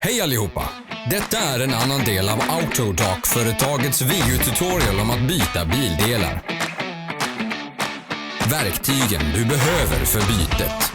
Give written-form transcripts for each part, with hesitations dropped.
Hej allihopa! Detta är en annan del av AUTODOC-företagets videotutorial om att byta bildelar. Verktygen du behöver för bytet.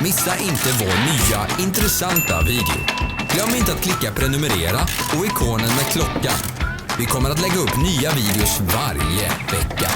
Missa inte vår nya, intressanta video. Glöm inte att klicka prenumerera och ikonen med klockan. Vi kommer att lägga upp nya videos varje vecka.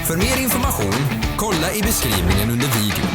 För mer information, kolla i beskrivningen under videon.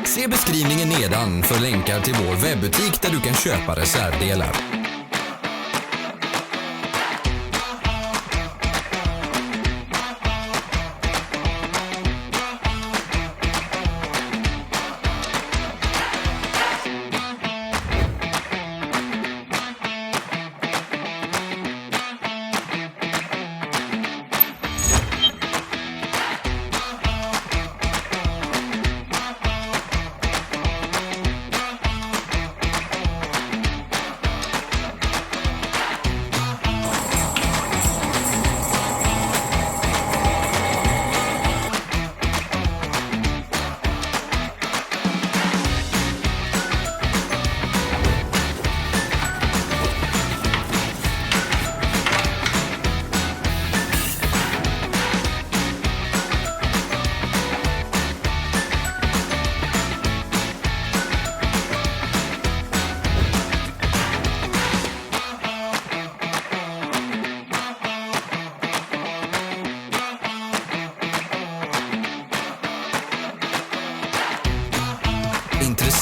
Se beskrivningen nedan för länkar till vår webbutik där du kan köpa reservdelar.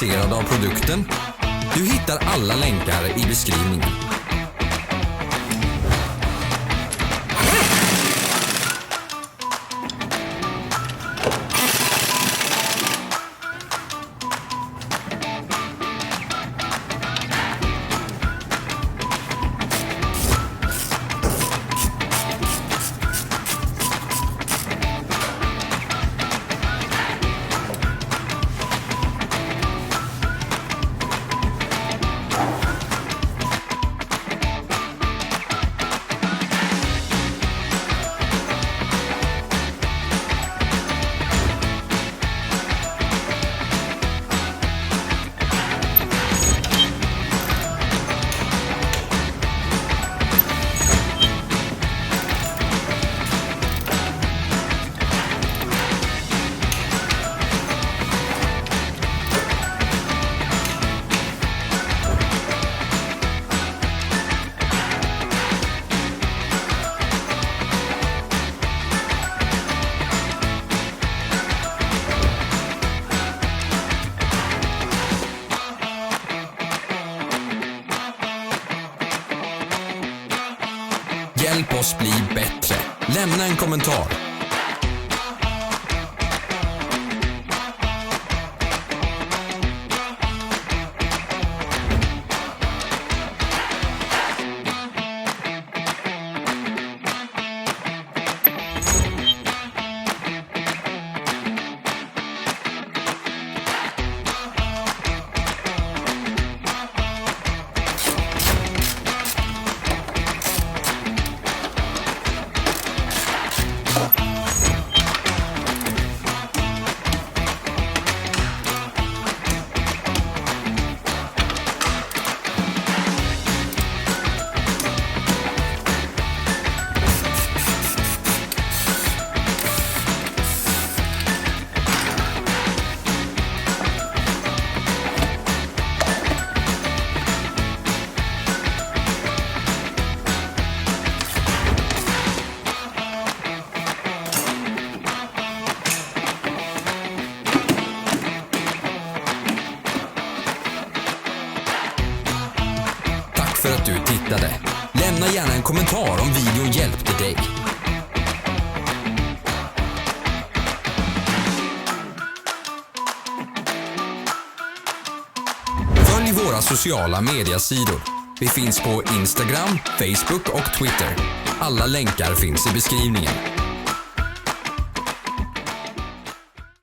intresserad av produkten? Du hittar alla länkar i beskrivningen. Hjälp oss bli bättre. Lämna en kommentar. För att du tittade. Lämna gärna en kommentar om videon hjälpte dig. Följ våra sociala mediasidor. Vi finns på Instagram, Facebook och Twitter. Alla länkar finns i beskrivningen.